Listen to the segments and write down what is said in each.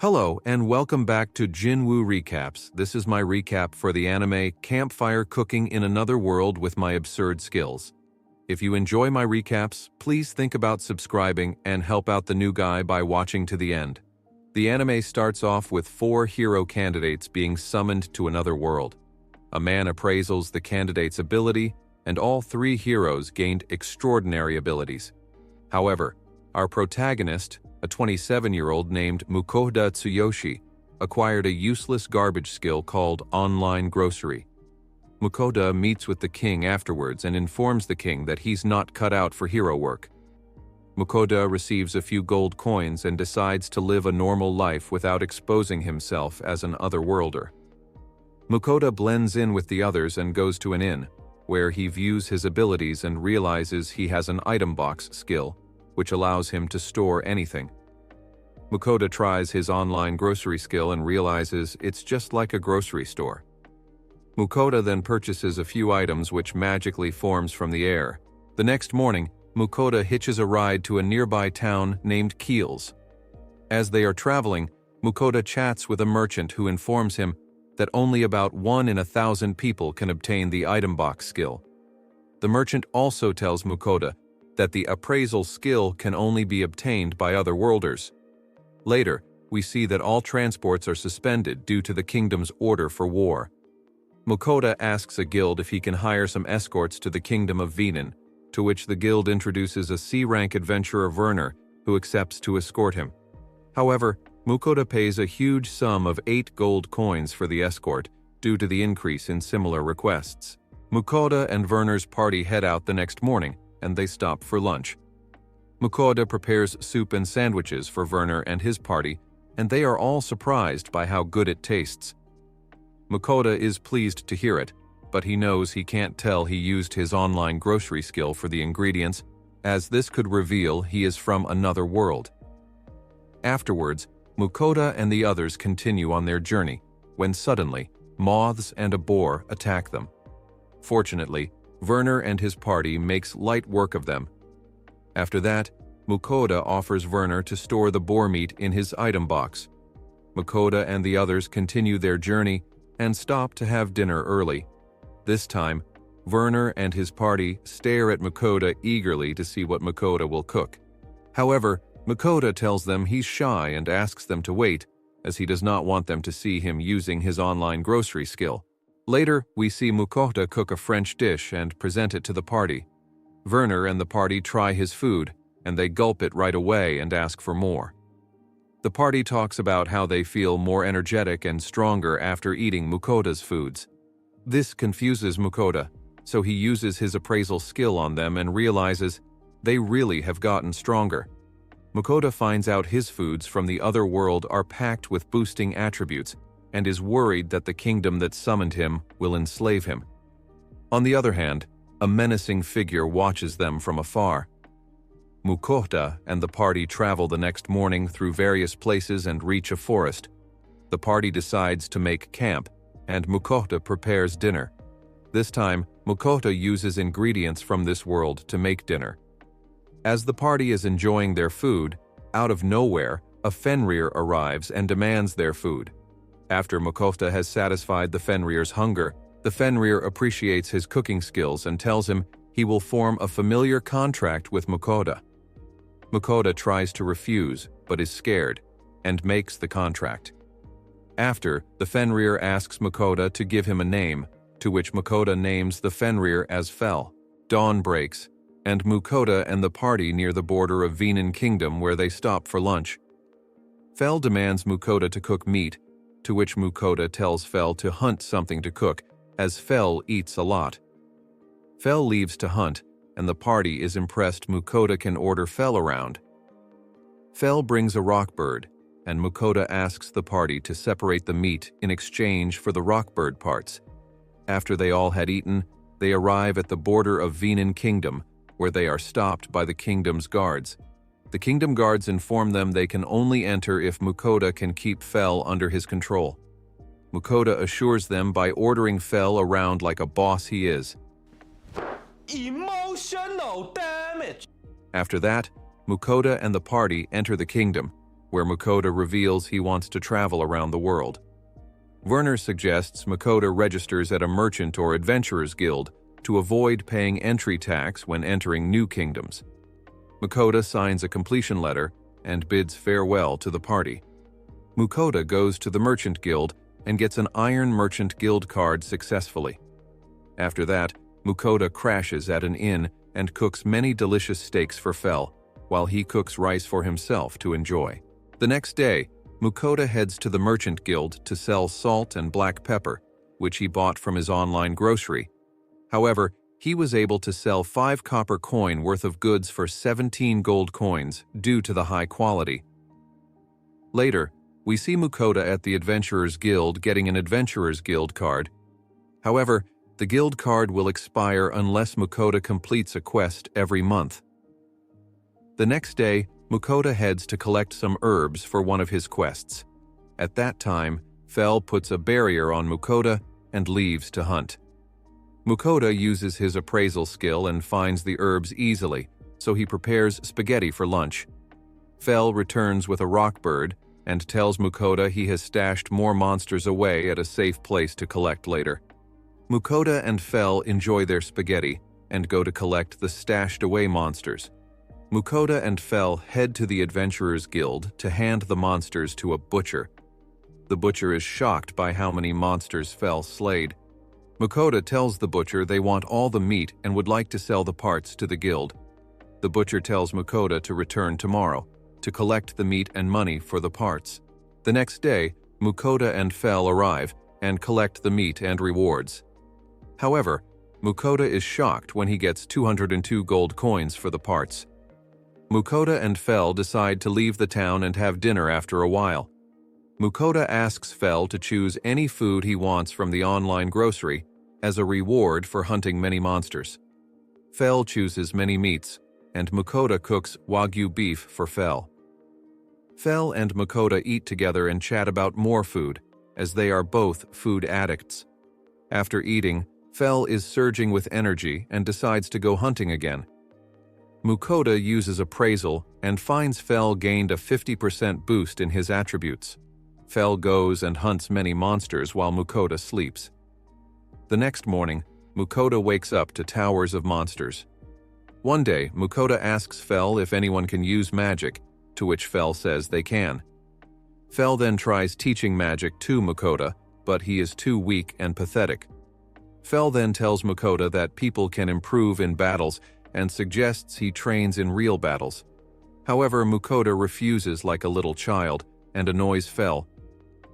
Hello, and welcome back to Jinwoo Recaps. This is my recap for the anime Campfire Cooking in Another World with my absurd skills. If you enjoy my recaps, please think about subscribing and help out the new guy by watching to the end. The anime starts off with 4 hero candidates being summoned to another world. A man appraisals the candidate's ability, and all 3 heroes gained extraordinary abilities. However, our protagonist, a 27-year-old named Mukouda Tsuyoshi, acquired a useless garbage skill called online grocery. Mukouda meets with the king afterwards and informs the king that he's not cut out for hero work. Mukouda receives a few gold coins and decides to live a normal life without exposing himself as an otherworlder. Mukouda blends in with the others and goes to an inn, where he views his abilities and realizes he has an item box skill, which allows him to store anything. Mukouda tries his online grocery skill and realizes it's just like a grocery store. Mukouda then purchases a few items which magically forms from the air. The next morning, Mukouda hitches a ride to a nearby town named Keels. As they are traveling, Mukouda chats with a merchant who informs him that only about 1 in 1,000 people can obtain the item box skill. The merchant also tells Mukouda that the appraisal skill can only be obtained by otherworlders. Later, we see that all transports are suspended due to the kingdom's order for war. Mukouda asks a guild if he can hire some escorts to the kingdom of Venin, to which the guild introduces a C-rank adventurer Werner, who accepts to escort him. However, Mukouda pays a huge sum of 8 gold coins for the escort, due to the increase in similar requests. Mukouda and Werner's party head out the next morning, and they stop for lunch. Mukouda prepares soup and sandwiches for Werner and his party, and they are all surprised by how good it tastes. Mukouda is pleased to hear it, but he knows he can't tell he used his online grocery skill for the ingredients, as this could reveal he is from another world. Afterwards, Mukouda and the others continue on their journey, when suddenly, moths and a boar attack them. Fortunately, Werner and his party makes light work of them. After that, Mukouda offers Werner to store the boar meat in his item box. Mukouda and the others continue their journey and stop to have dinner early. This time, Werner and his party stare at Mukouda eagerly to see what Mukouda will cook. However, Mukouda tells them he's shy and asks them to wait, as he does not want them to see him using his online grocery skill. Later, we see Mukouda cook a French dish and present it to the party. Werner and the party try his food, and they gulp it right away and ask for more. The party talks about how they feel more energetic and stronger after eating Mukouda's foods. This confuses Mukouda, so he uses his appraisal skill on them and realizes they really have gotten stronger. Mukouda finds out his foods from the other world are packed with boosting attributes, and is worried that the kingdom that summoned him will enslave him. On the other hand, a menacing figure watches them from afar. Mukouda and the party travel the next morning through various places and reach a forest. The party decides to make camp, and Mukouda prepares dinner. This time, Mukouda uses ingredients from this world to make dinner. As the party is enjoying their food, out of nowhere, a Fenrir arrives and demands their food. After Mukouda has satisfied the Fenrir's hunger, the Fenrir appreciates his cooking skills and tells him he will form a familiar contract with Mukouda. Mukouda tries to refuse, but is scared, and makes the contract. After, the Fenrir asks Mukouda to give him a name, to which Mukouda names the Fenrir as Fel. Dawn breaks, and Mukouda and the party near the border of Venin Kingdom where they stop for lunch. Fel demands Mukouda to cook meat, to which Mukouda tells Fel to hunt something to cook, as Fel eats a lot. Fel leaves to hunt, and the party is impressed Mukouda can order Fel around. Fel brings a rock bird, and Mukouda asks the party to separate the meat in exchange for the rock bird parts. After they all had eaten, they arrive at the border of Venin Kingdom, where they are stopped by the kingdom's guards. The kingdom guards inform them they can only enter if Mukouda can keep Fel under his control. Mukouda assures them by ordering Fel around like a boss he is. Emotional damage! After that, Mukouda and the party enter the kingdom. where Mukouda reveals he wants to travel around the world. Werner suggests Mukouda registers at a merchant or adventurer's guild to avoid paying entry tax when entering new kingdoms. Mukouda signs a completion letter and bids farewell to the party. Mukouda goes to the merchant guild and gets an Iron Merchant Guild card successfully. After that, Mukouda crashes at an inn and cooks many delicious steaks for Fel, while he cooks rice for himself to enjoy. The next day, Mukouda heads to the merchant guild to sell salt and black pepper, which he bought from his online grocery. However, he was able to sell 5 copper coin worth of goods for 17 gold coins due to the high quality. Later, we see Mukouda at the Adventurers Guild getting an Adventurers Guild card. However, the guild card will expire unless Mukouda completes a quest every month. The next day, Mukouda heads to collect some herbs for one of his quests. At that time, Fel puts a barrier on Mukouda and leaves to hunt. Mukouda uses his appraisal skill and finds the herbs easily, so he prepares spaghetti for lunch. Fel returns with a rock bird and tells Mukouda he has stashed more monsters away at a safe place to collect later. Mukouda and Fel enjoy their spaghetti and go to collect the stashed away monsters. Mukouda and Fel head to the Adventurers Guild to hand the monsters to a butcher. The butcher is shocked by how many monsters Fel slayed. Mukouda tells the butcher they want all the meat and would like to sell the parts to the guild. The butcher tells Mukouda to return tomorrow, to collect the meat and money for the parts. The next day, Mukouda and Fel arrive and collect the meat and rewards. However, Mukouda is shocked when he gets 202 gold coins for the parts. Mukouda and Fel decide to leave the town and have dinner after a while. Mukouda asks Fel to choose any food he wants from the online grocery as a reward for hunting many monsters. Fel chooses many meats, and Mukouda cooks Wagyu beef for Fel. Fel and Mukouda eat together and chat about more food, as they are both food addicts. After eating, Fel is surging with energy and decides to go hunting again. Mukouda uses appraisal and finds Fel gained a 50% boost in his attributes. Fel goes and hunts many monsters while Mukouda sleeps. The next morning, Mukouda wakes up to towers of monsters. One day, Mukouda asks Fel if anyone can use magic, to which Fel says they can. Fel then tries teaching magic to Mukouda, but he is too weak and pathetic. Fel then tells Mukouda that people can improve in battles and suggests he trains in real battles. However, Mukouda refuses like a little child and annoys Fel.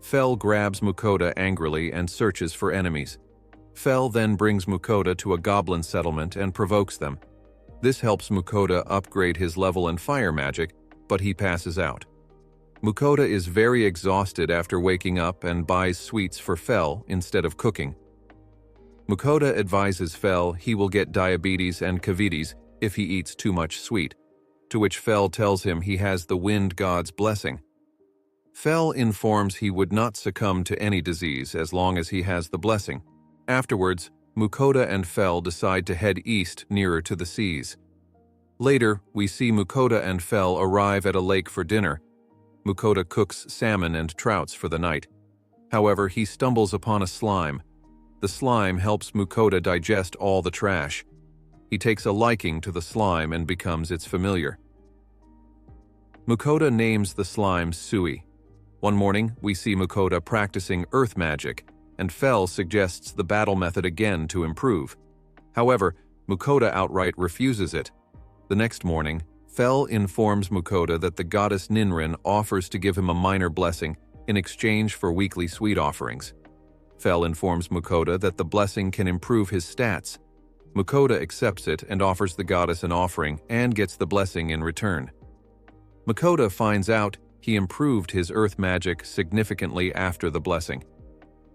Fel grabs Mukouda angrily and searches for enemies. Fel then brings Mukouda to a goblin settlement and provokes them. This helps Mukouda upgrade his level in fire magic, but he passes out. Mukouda is very exhausted after waking up and buys sweets for Fel instead of cooking. Mukouda advises Fel he will get diabetes and cavities if he eats too much sweet, to which Fel tells him he has the wind god's blessing. Fel informs he would not succumb to any disease as long as he has the blessing. Afterwards, Mukouda and Fel decide to head east nearer to the seas. Later, we see Mukouda and Fel arrive at a lake for dinner. Mukouda cooks salmon and trouts for the night. However, he stumbles upon a slime. The slime helps Mukouda digest all the trash. He takes a liking to the slime and becomes its familiar. Mukouda names the slime Sui. One morning, we see Mukouda practicing earth magic, and Fel suggests the battle method again to improve. However, Mukouda outright refuses it. The next morning, Fel informs Mukouda that the goddess Ninrin offers to give him a minor blessing in exchange for weekly sweet offerings. Fel informs Mukouda that the blessing can improve his stats. Mukouda accepts it and offers the goddess an offering and gets the blessing in return. Mukouda finds out he improved his earth magic significantly after the blessing.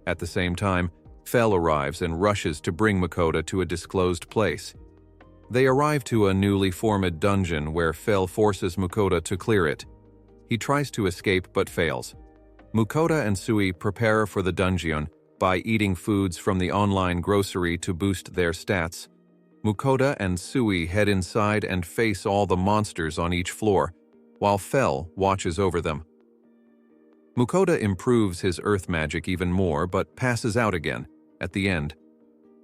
At the same time, Fel arrives and rushes to bring Mukouda to a disclosed place. They arrive to a newly formed dungeon where Fel forces Mukouda to clear it. He tries to escape but fails. Mukouda and Sui prepare for the dungeon by eating foods from the online grocery to boost their stats. Mukouda and Sui head inside and face all the monsters on each floor. while Fel watches over them. Mukouda improves his earth magic even more but passes out again at the end.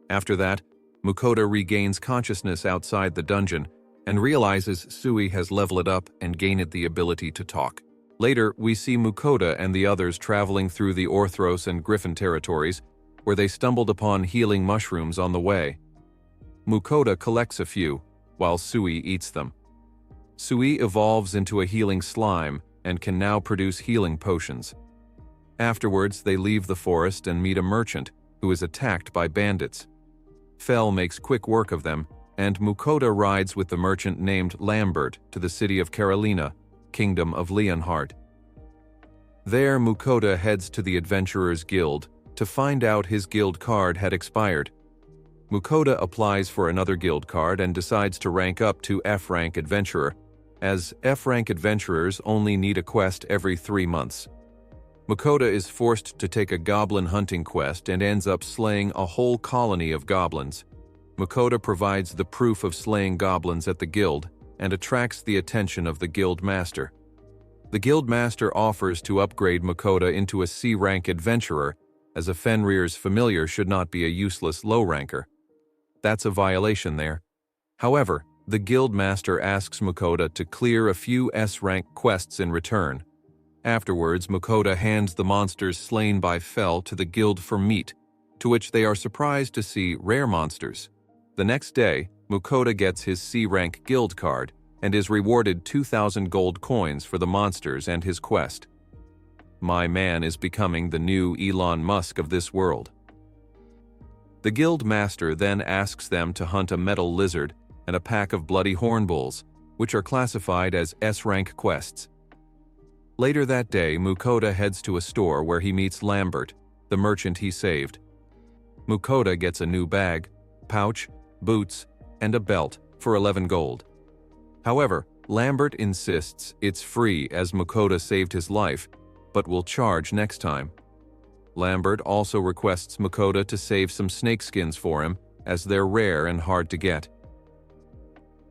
After that, Mukouda regains consciousness outside the dungeon and realizes Sui has leveled it up and gained the ability to talk. Later, we see Mukouda and the others traveling through the Orthros and Griffin territories, where they stumbled upon healing mushrooms on the way. Mukouda collects a few, while Sui eats them. Sui evolves into a healing slime and can now produce healing potions. Afterwards, they leave the forest and meet a merchant who is attacked by bandits. Fel makes quick work of them, and Mukouda rides with the merchant named Lambert to the city of Carolina, Kingdom of Leonhardt. There, Mukouda heads to the Adventurers Guild to find out his guild card had expired. Mukouda applies for another guild card and decides to rank up to F-rank adventurer, as F-rank adventurers only need a quest every 3 months. Mukouda is forced to take a goblin hunting quest and ends up slaying a whole colony of goblins. Mukouda provides the proof of slaying goblins at the guild and attracts the attention of the guild master. The guild master offers to upgrade Mukouda into a C-rank adventurer, as a Fenrir's familiar should not be a useless low-ranker. That's a violation there. However, the guild master asks Mukouda to clear a few S-rank quests in return. Afterwards, Mukouda hands the monsters slain by Fel to the guild for meat, to which they are surprised to see rare monsters. The next day, Mukouda gets his C-rank guild card and is rewarded 2,000 gold coins for the monsters and his quest. My man is becoming the new Elon Musk of this world. The guild master then asks them to hunt a metal lizard and a pack of bloody hornbulls, which are classified as S-rank quests. Later that day, Mukouda heads to a store where he meets Lambert, the merchant he saved. Mukouda gets a new bag, pouch, boots, and a belt for 11 gold. However, Lambert insists it's free as Mukouda saved his life, but will charge next time. Lambert also requests Mukouda to save some snakeskins for him, as they're rare and hard to get.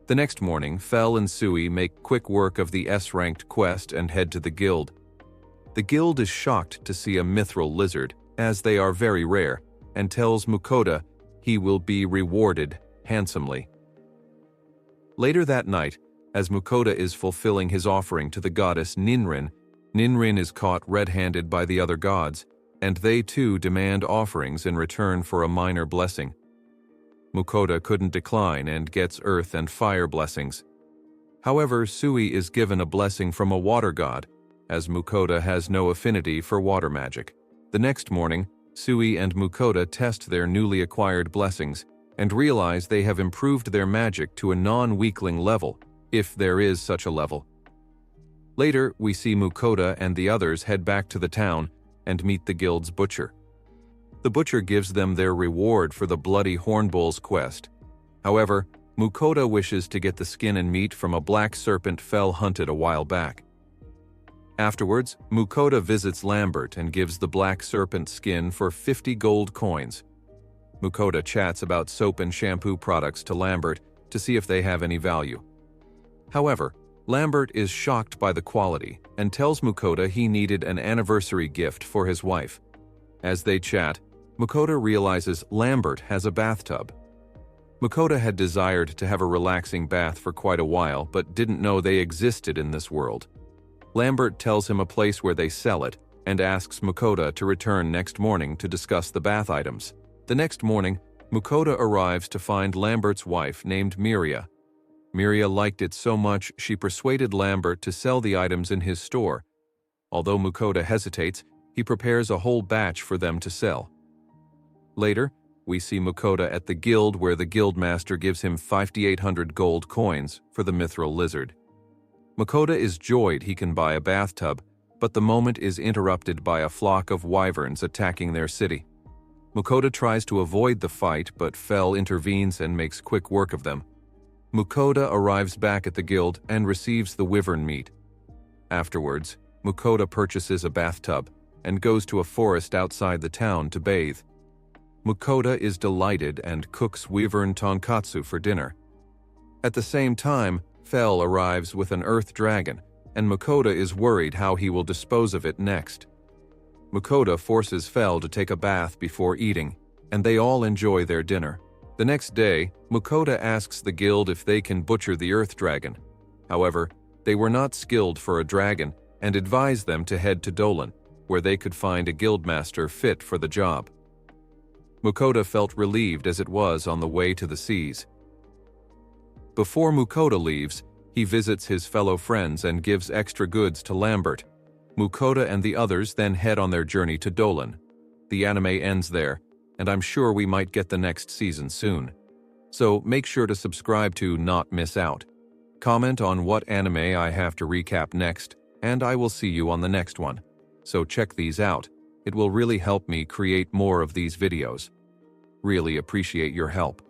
The next morning, Fel and Sui make quick work of the S-ranked quest and head to the guild. The guild is shocked to see a mithril lizard, as they are very rare, and tells Mukouda he will be rewarded handsomely. Later that night, as Mukouda is fulfilling his offering to the goddess Ninrin, Ninrin is caught red-handed by the other gods, and they too demand offerings in return for a minor blessing. Mukouda couldn't decline and gets earth and fire blessings. However, Sui is given a blessing from a water god, as Mukouda has no affinity for water magic. The next morning, Sui and Mukouda test their newly acquired blessings and realize they have improved their magic to a non-weakling level, if there is such a level. Later, we see Mukouda and the others head back to the town and meet the guild's butcher. The butcher gives them their reward for the bloody hornbull's quest. However, Mukouda wishes to get the skin and meat from a black serpent Fel hunted a while back. Afterwards, Mukouda visits Lambert and gives the black serpent skin for 50 gold coins. Mukouda chats about soap and shampoo products to Lambert to see if they have any value. However, Lambert is shocked by the quality and tells Mukouda he needed an anniversary gift for his wife. As they chat, Mukouda realizes Lambert has a bathtub. Mukouda had desired to have a relaxing bath for quite a while, but didn't know they existed in this world. Lambert tells him a place where they sell it and asks Mukouda to return next morning to discuss the bath items. The next morning, Mukouda arrives to find Lambert's wife named Miria. Miria liked it so much she persuaded Lambert to sell the items in his store. Although Mukouda hesitates, he prepares a whole batch for them to sell. Later, we see Mukouda at the guild where the guildmaster gives him 5,800 gold coins for the mithril lizard. Mukouda is joyed he can buy a bathtub, but the moment is interrupted by a flock of wyverns attacking their city. Mukouda tries to avoid the fight, but Fel intervenes and makes quick work of them. Mukouda arrives back at the guild and receives the wyvern meat. Afterwards, Mukouda purchases a bathtub and goes to a forest outside the town to bathe. Mukouda is delighted and cooks wyvern tonkatsu for dinner. At the same time, Fel arrives with an earth dragon, and Mukouda is worried how he will dispose of it next. Mukouda forces Fel to take a bath before eating, and they all enjoy their dinner. The next day, Mukouda asks the guild if they can butcher the earth dragon. However, they were not skilled for a dragon and advised them to head to Dolan, where they could find a guildmaster fit for the job. Mukouda felt relieved as it was on the way to the seas. Before Mukouda leaves, he visits his fellow friends and gives extra goods to Lambert. Mukouda and the others then head on their journey to Dolan. The anime ends there, and I'm sure we might get the next season soon. So make sure to subscribe to not miss out. Comment on what anime I have to recap next, and I will see you on the next one. So check these out. It will really help me create more of these videos. Really appreciate your help.